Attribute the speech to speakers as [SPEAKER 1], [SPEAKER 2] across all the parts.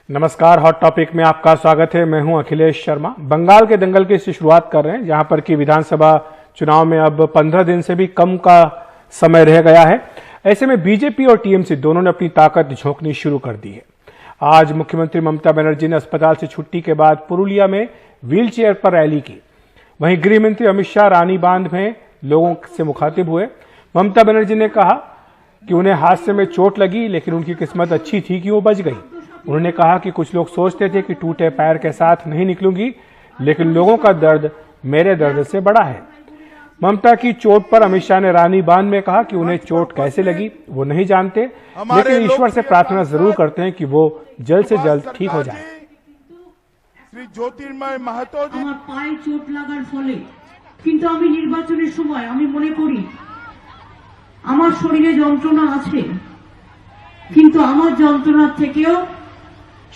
[SPEAKER 1] नमस्कार, hot topic में आपका स्वागत है। मैं हूं अखिलेश शर्मा। बंगाल के दंगल की शुरुआत कर रहे हैं, जहां पर कि विधानसभा चुनाव में अब 15 दिन से भी कम का समय रह गया है। ऐसे में बीजेपी और टीएमसी दोनों ने अपनी ताकत झोंकनी शुरू कर दी है। आज मुख्यमंत्री ममता बनर्जी ने अस्पताल से छुट्टी के बाद पुरुलिया में व्हील चेयर पर रैली की। वहीं गृह मंत्री अमित शाह रानी बांध में लोगों से मुखातिब हुए। ममता बनर्जी ने कहा कि उन्हें हादसे में चोट लगी, लेकिन उनकी किस्मत अच्छी थी कि वो बच गई। उन्होंने कहा कि कुछ लोग सोचते थे कि टूटे पैर के साथ नहीं निकलूंगी, लेकिन लोगों का दर्द मेरे दर्द से बड़ा है। ममता की चोट पर अमित शाह ने रानी बांध में कहा कि उन्हें चोट कैसे लगी वो नहीं जानते, लेकिन ईश्वर से प्रार्थना जरूर करते हैं कि वो जल्द से जल्द ठीक हो जाए।
[SPEAKER 2] श्री ज्योतिर्मय महतो जी
[SPEAKER 3] पाए चोट लागार फले किन्तु आमी निर्वाचনের সময় আমি মনে করি আমার শরীরে যন্ত্রণা আছে, কিন্তু আমার যন্ত্রণার থেকেও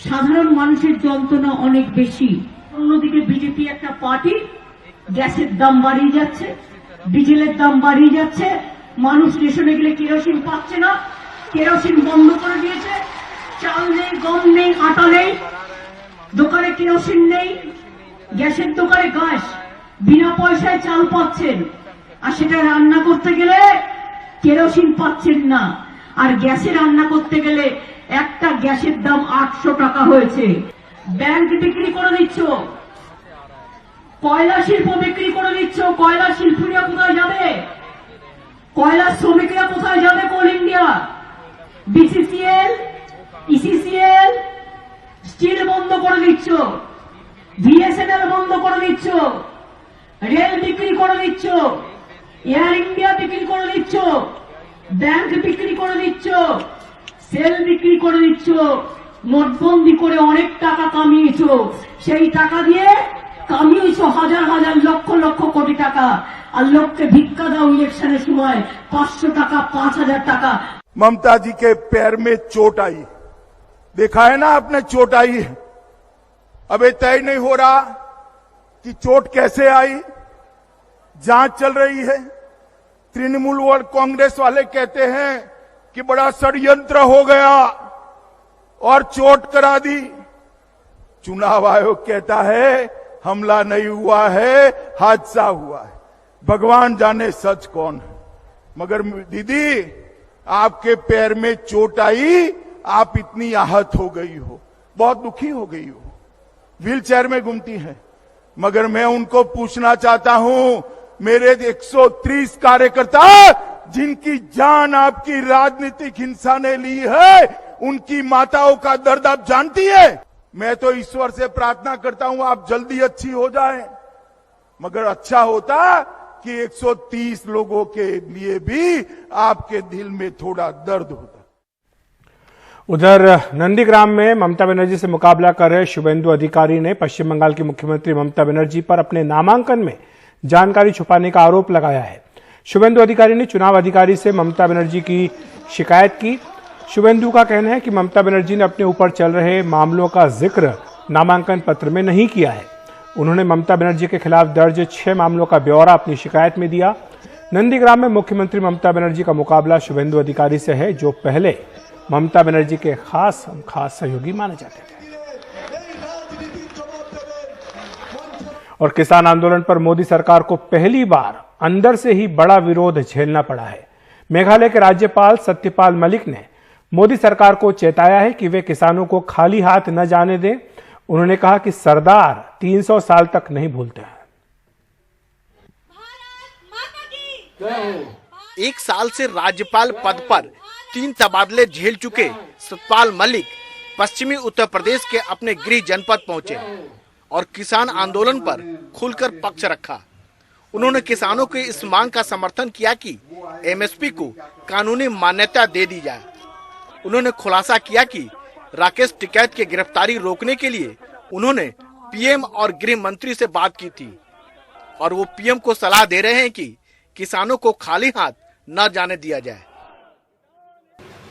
[SPEAKER 3] সাধারণ মানুষের যন্ত্রণা অনেক বেশি। অন্যদিকে বিজেপি একটা পার্টি, গ্যাসের দাম বাড়িয়ে যাচ্ছে, ডিজেলের দাম বাড়িয়ে যাচ্ছে, মানুষ রেশনে গেলে কেরোসিন পাচ্ছে না, কেরোসিন বন্ধ করে দিয়েছে, চাল নেই, গম নেই, আটা নেই, দোকানে কেরোসিন নেই, গ্যাসের দোকানে গ্যাস বিনা পয়সায় চাল পাচ্ছেন, আর সেটা রান্না করতে গেলে কেরোসিন পাচ্ছেন না, আর গ্যাসে রান্না করতে গেলে একটা গ্যাসের দাম 800 টাকা হয়েছে। ব্যাংক বিক্রি করে দিচ্ছ, কয়লা শিল্প বিক্রি করে দিচ্ছ, কয়লা শিল্পীরা কোথায় যাবে? কয়লা শ্রমিকরা কোথায় যাবে? কোল ইন্ডিয়া, বিসিসিএল, ইসিসিএল স্টিল বন্ধ করে দিচ্ছ, বিএসএনএল বন্ধ করে দিচ্ছ, রেল বিক্রি করে দিচ্ছ, এয়ার ইন্ডিয়া বিক্রি করে দিচ্ছ, ব্যাংক বিক্রি করে দিচ্ছ, সেল বিক্রি করে দিচ্ছ, নোটবন্দি করে অনেক টাকা কামিয়েছ। সেই টাকা দিয়ে কামিয়েছ হাজার হাজার লক্ষ লক্ষ কোটি টাকা, আর লোককে ভিক্ষা দাও ইলেকশনের সময় 500 টাকা, 5000 টাকা।
[SPEAKER 2] ममता जी के पैर में चोट आई, देखा है ना आपने, चोट आई है। अब ये तय नहीं हो रहा कि चोट कैसे आई, जांच चल रही है। तृणमूल और कांग्रेस वाले कहते हैं कि बड़ा षड्यंत्र हो गया और चोट करा दी। चुनाव आयोग कहता है हमला नहीं हुआ है, हादसा हुआ है। भगवान जाने सच कौन है। मगर दीदी, आपके पैर में चोट आई, आप इतनी आहत हो गई हो, बहुत दुखी हो गई हो, व्हील चेयर में घूमती है। मगर मैं उनको पूछना चाहता हूं, मेरे 130 कार्यकर्ता जिनकी जान आपकी राजनीतिक हिंसा ने ली है, उनकी माताओं का दर्द आप जानती है। मैं तो ईश्वर से प्रार्थना करता हूं आप जल्दी अच्छी हो जाएं। मगर अच्छा होता कि 130 लोगों के लिए भी आपके दिल में थोड़ा दर्द होता।
[SPEAKER 1] उधर नंदीग्राम में ममता बनर्जी से मुकाबला कर रहे शुभेंदु अधिकारी ने पश्चिम बंगाल की मुख्यमंत्री ममता बनर्जी पर अपने नामांकन में जानकारी छुपाने का आरोप लगाया है। शुभेंदु अधिकारी ने चुनाव अधिकारी से ममता बनर्जी की शिकायत की। शुभेंदु का कहना है कि ममता बनर्जी ने अपने ऊपर चल रहे मामलों का जिक्र नामांकन पत्र में नहीं किया है। उन्होंने ममता बनर्जी के खिलाफ दर्ज 6 मामलों का ब्यौरा अपनी शिकायत में दिया। नंदीग्राम में मुख्यमंत्री ममता बनर्जी का मुकाबला शुभेंदु अधिकारी से है, जो पहले ममता बनर्जी के खास सहयोगी माने जाते थे। और किसान आंदोलन पर मोदी सरकार को पहली बार अंदर से ही बड़ा विरोध झेलना पड़ा है। मेघालय के राज्यपाल सत्यपाल मलिक ने मोदी सरकार को चेताया है कि वे किसानों को खाली हाथ न जाने दें। उन्होंने कहा कि सरदार 300 साल तक नहीं भूलते हैं।
[SPEAKER 4] 1 साल से राज्यपाल पद पर 3 तबादले झेल चुके सत्यपाल मलिक पश्चिमी उत्तर प्रदेश के अपने गृह जनपद पहुंचे और किसान आंदोलन पर खुलकर पक्ष रखा। उन्होंने किसानों की इस मांग का समर्थन किया कि एमएसपी को कानूनी मान्यता दे दी जाए। उन्होंने खुलासा किया कि राकेश टिकैत की गिरफ्तारी रोकने के लिए उन्होंने पीएम और गृह मंत्री से बात की थी और वो पीएम को सलाह दे रहे हैं कि किसानों को खाली हाथ न जाने दिया जाए।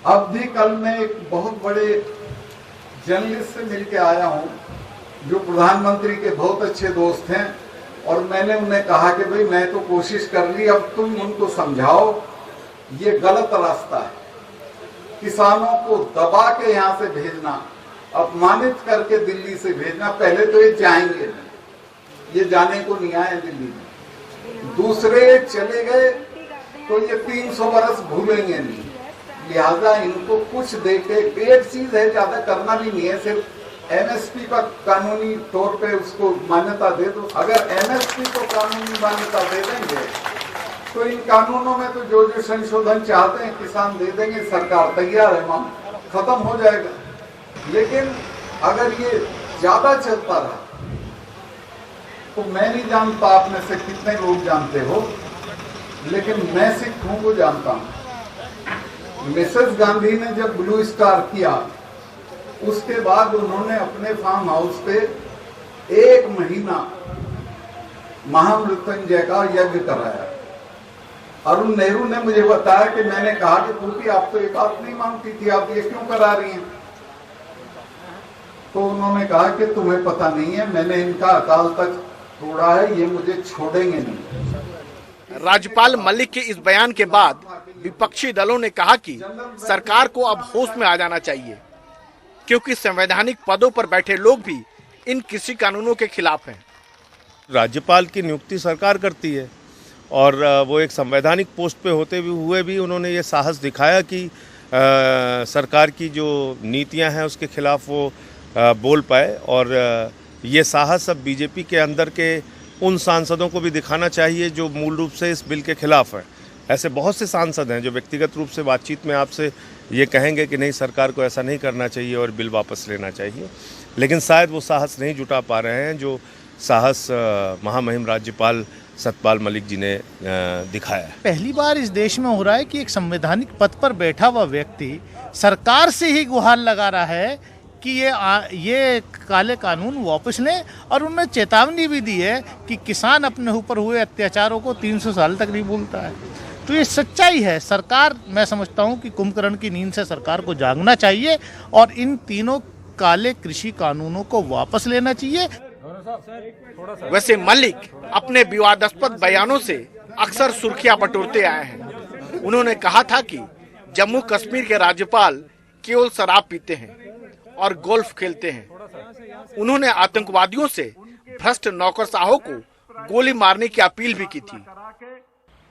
[SPEAKER 5] अब भी कल मैं एक बहुत बड़े जर्नलिस्ट से मिलके आया हूं, जो प्रधानमंत्री के बहुत अच्छे दोस्त हैं, और मैंने उन्हें कहा कि भाई मैं तो कोशिश कर ली, अब तुम उनको समझाओ ये गलत रास्ता है। किसानों को दबा के यहाँ से भेजना अपमानित करके दिल्ली से भेजना। पहले तो ये जाएंगे नहीं, ये जाने को नहीं आए दिल्ली में। दूसरे चले गए तो ये 300 बरस भूलेंगे नहीं, लिहाजा इनको कुछ देके, एक चीज है ज्यादा करना भी नहीं है, सिर्फ एमएसपी का कानूनी तौर पे उसको मान्यता दे दो। अगर एमएसपी को कानूनी मान्यता दे देंगे तो इन कानूनों में तो जो जो संशोधन चाहते हैं किसान दे देंगे, सरकार तैयार है, मांग खत्म हो जाएगा। लेकिन अगर ये ज्यादा चलता रहा तो मैं नहीं जानता आप में से कितने लोग जानते हो, लेकिन मैं सिखों को जानता हूं। मिसेस गांधी ने जब ब्लू स्टार किया उसके बाद उन्होंने अपने फार्म हाउस पे 1 महीना महामृत्युंजय का यज्ञ कराया। अरुण नेहरू ने मुझे बताया कि मैंने कहा कि पूरी आप तो एक बात नहीं मांगती थी, आप ये क्यों करा रही हैं? तो उन्होंने कहा कि तुम्हें पता नहीं है, मैंने इनका अकाल तक तोड़ा है, ये मुझे छोड़ेंगे नहीं।
[SPEAKER 4] राज्यपाल मलिक के इस बयान के बाद विपक्षी दलों ने कहा कि सरकार को अब होश में आ जाना चाहिए, क्योंकि संवैधानिक पदों पर बैठे लोग भी इन कृषि कानूनों के खिलाफ हैं।
[SPEAKER 6] राज्यपाल की नियुक्ति सरकार करती है और वो एक संवैधानिक पोस्ट पे होते हुए भी उन्होंने ये साहस दिखाया कि सरकार की जो नीतियां हैं उसके खिलाफ वो बोल पाए। और ये साहस अब बीजेपी के अंदर के उन सांसदों को भी दिखाना चाहिए जो मूल रूप से इस बिल के खिलाफ हैं। ऐसे बहुत से सांसद हैं जो व्यक्तिगत रूप से बातचीत में आपसे ये कहेंगे कि नहीं, सरकार को ऐसा नहीं करना चाहिए और बिल वापस लेना चाहिए, लेकिन शायद वो साहस नहीं जुटा पा रहे हैं जो साहस महामहिम राज्यपाल सत्यपाल मलिक जी ने दिखाया है।
[SPEAKER 7] पहली बार इस देश में हो रहा है कि एक संवैधानिक पद पर बैठा हुआ व्यक्ति सरकार से ही गुहार लगा रहा है कि ये काले कानून वापस लें, और उन्होंने चेतावनी भी दी है कि किसान अपने ऊपर हुए अत्याचारों को 300 साल तक नहीं भूलता है। तो ये सच्चाई है। सरकार, मैं समझता हूँ कि कुंभकर्ण की नींद से सरकार को जागना चाहिए और इन तीनों काले कृषि कानूनों को वापस लेना चाहिए।
[SPEAKER 4] वैसे मलिक अपने विवादास्पद बयानों से अक्सर सुर्खियां बटोरते आए हैं। उन्होंने कहा था कि जम्मू कश्मीर के राज्यपाल केवल शराब पीते हैं और गोल्फ खेलते हैं। उन्होंने आतंकवादियों से भ्रष्ट नौकरशाहों को गोली मारने की अपील भी की थी।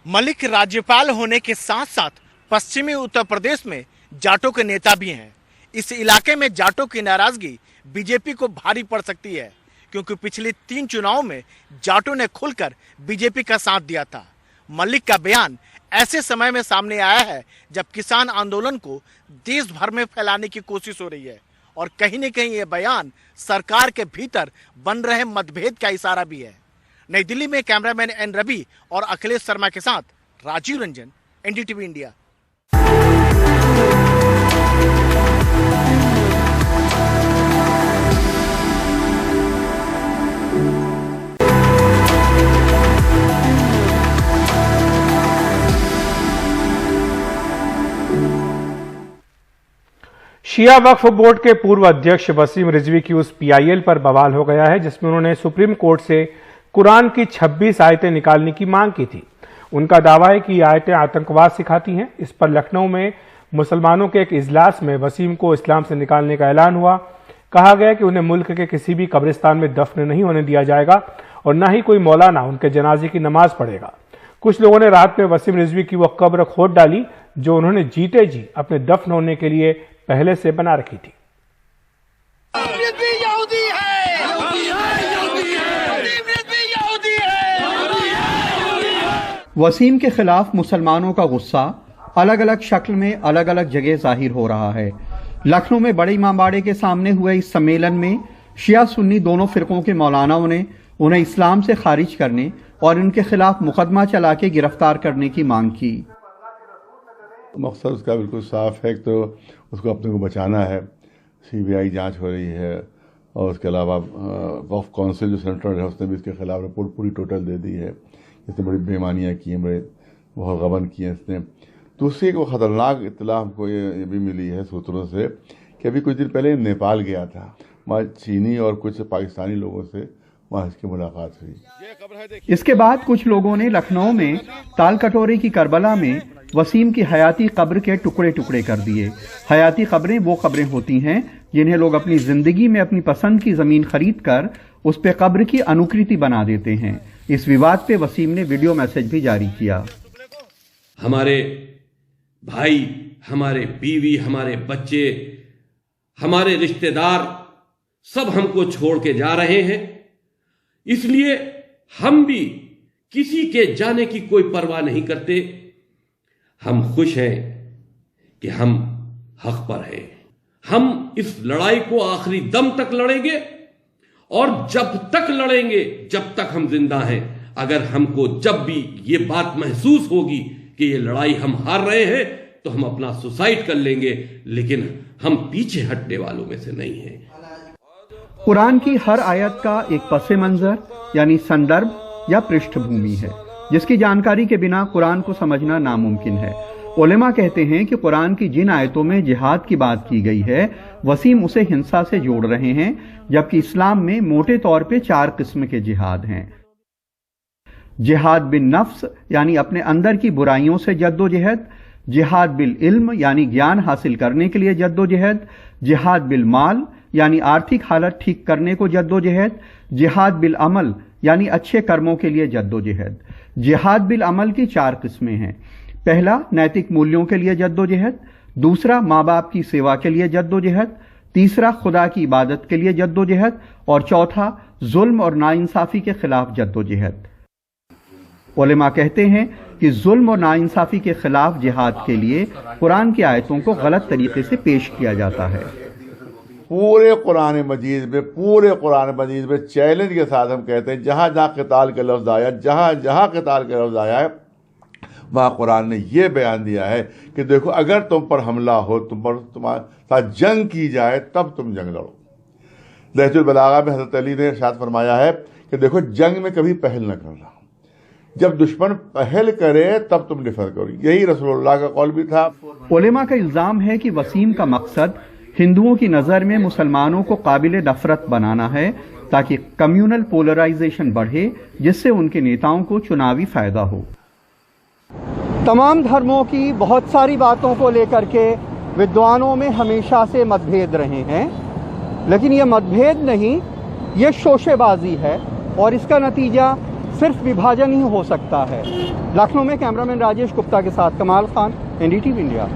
[SPEAKER 4] मलिक राज्यपाल होने के साथ साथ पश्चिमी उत्तर प्रदेश में जाटों के नेता भी हैं। इस इलाके में जाटों की नाराजगी बीजेपी को भारी पड़ सकती है, क्योंकि पिछले 3 चुनाव में जाटों ने खुलकर बीजेपी का साथ दिया था। मलिक का बयान ऐसे समय में सामने आया है जब किसान आंदोलन को देश भर में फैलाने की कोशिश हो रही है, और कहीं न कहीं ये बयान सरकार के भीतर बन रहे मतभेद का इशारा भी है। नई दिल्ली में कैमरामैन एन रवि और अखिलेश शर्मा के साथ Rajiv Ranjan, NDTV India.
[SPEAKER 1] Shia Waqf board के पूर्व अध्यक्ष वसीम रिजवी की उस पीआईएल पर बवाल हो गया है जिसमें उन्होंने सुप्रीम कोर्ट से कुरान की 26 आयतें निकालने की मांग की थी। उनका दावा है कि ये आयतें आतंकवाद सिखाती हैं। इस पर लखनऊ में मुसलमानों के एक इजलास में वसीम को इस्लाम से निकालने का ऐलान हुआ। कहा गया कि उन्हें मुल्क के किसी भी कब्रिस्तान में दफन नहीं होने दिया जाएगा और न ही कोई मौलाना उनके जनाजे की नमाज पढ़ेगा। कुछ लोगों ने रात में वसीम रिजवी की वह कब्र खोद डाली जो उन्होंने जीते जी अपने दफन होने के लिए पहले से बना रखी थी।
[SPEAKER 8] वसीम के खिलाफ मुसलमानों का गुस्सा अलग अलग शक्ल में अलग अलग जगह जाहिर हो रहा है। लखनऊ में बड़े इमामबाड़े के सामने हुए इस सम्मेलन में शिया सुन्नी दोनों फिरकों के मौलानाओं ने उन्हें इस्लाम से खारिज करने और उनके खिलाफ मुकदमा चला के गिरफ्तार करने की मांग की।
[SPEAKER 9] मकसद उसका बिल्कुल साफ है, तो उसको अपने को बचाना है। सीबीआई जांच हो रही है और उसके अलावा वक्फ काउंसिल जो सेनेटर है उसने भी इसके खिलाफ रिपोर्ट पूरी टोटल दे दी है। इसने बड़ी बेईमानियाँ की हैं, बड़े बहुत गबन किए इसने। दूसरी को ख़तरनाक इत्तला हमको ये भी मिली है सूत्रों से कि अभी कुछ दिन पहले नेपाल गया था, वहाँ चीनी और कुछ पाकिस्तानी लोगों से वहाँ इसकी मुलाकात हुई।
[SPEAKER 8] इसके बाद कुछ लोगों ने लखनऊ में ताल कटोरे की करबला में वसीम की हयाती कब्र के टुकड़े टुकड़े कर दिए। हयाती कब्रें वो कब्रें होती हैं जिन्हें लोग अपनी जिंदगी में अपनी पसंद की जमीन खरीद कर उस पे कब्र की अनुकृति बना देते हैं। इस विवाद पे वसीम ने वीडियो मैसेज भी जारी किया।
[SPEAKER 10] हमारे भाई, हमारे बीवी, हमारे बच्चे, हमारे रिश्तेदार सब हमको छोड़ के जा रहे हैं, इसलिए हम भी किसी के जाने की कोई परवाह नहीं करते। हम खुश हैं कि हम हक पर हैं। हम इस लड़ाई को आखिरी दम तक लड़ेंगे और जब तक लड़ेंगे जब तक हम जिंदा हैं। अगर हमको जब भी ये बात महसूस होगी कि ये लड़ाई हम हार रहे हैं तो हम अपना सुसाइड कर लेंगे, लेकिन हम पीछे हटने वालों में से नहीं हैं।
[SPEAKER 8] कुरान की हर आयत का एक पस मंजर यानी संदर्भ या पृष्ठभूमि है, जिसकी जानकारी के बिना कुरान को समझना नामुमकिन है। उलेमा कहते हैं कि कुरान की जिन आयतों में जिहाद की बात की गई है, वसीम उसे हिंसा से जोड़ रहे हैं, जबकि इस्लाम में मोटे तौर पे 4 किस्म के जिहाद हैं। जिहाद बिन नफ्स यानी अपने अंदर की बुराइयों से जद्दोजहद, जिहाद बिल इल्म यानी ज्ञान हासिल करने के लिए जद्दोजहद, जिहाद बिल माल यानी आर्थिक हालत ठीक करने को जद्दोजहद, जिहाद बिल अमल यानी अच्छे कर्मों के लिए जद्दोजहद। जिहाद बिल अमल की 4 किस्में हैं। पहला, नैतिक मूल्यों के लिए जद्दोजहद। दूसरा, माँ बाप की सेवा के लिए जद्दोजहद। तीसरा, खुदा की इबादत के लिए जद्दोजहद। और चौथा, जुल्म और नाइंसाफी के खिलाफ जद्दोजहद। उलेमा कहते हैं कि जुल्म और नाइंसाफी के खिलाफ जिहाद के लिए कुरान की आयतों को गलत तरीके से पेश किया जाता है।
[SPEAKER 9] पूरे कुरान मजीद में चैलेंज के साथ हम कहते हैं, जहां जहां क़िताल का लफ्ज़ आया, जहां क़िताल का लफ्ज़ आया है, वहां कुरान ने यह बयान दिया है कि देखो, अगर तुम पर हमला हो, तुम्हारे साथ जंग की जाए, तब तुम जंग लड़ो। नहजुल बलागा में हज़रत अली ने इरशाद फरमाया है कि देखो, जंग में कभी पहल न करना, जब दुश्मन पहल करे तब तुम डिफर करो। यही रसूलुल्लाह का कौल भी था।
[SPEAKER 8] उलेमा का इल्जाम है कि वसीम का मकसद हिंदुओं की नजर में मुसलमानों को काबिले नफरत बनाना है, ताकि कम्युनल पोलराइजेशन बढ़े, जिससे उनके नेताओं को चुनावी फायदा हो। तमाम धर्मों की बहुत सारी बातों को लेकर के विद्वानों में हमेशा से मतभेद रहे हैं, लेकिन यह मतभेद नहीं, ये शोशेबाजी है और इसका नतीजा सिर्फ विभाजन ही हो सकता है। लखनऊ में कैमरामैन राजेश गुप्ता के साथ कमाल खान, एनडीटीवी इंडिया।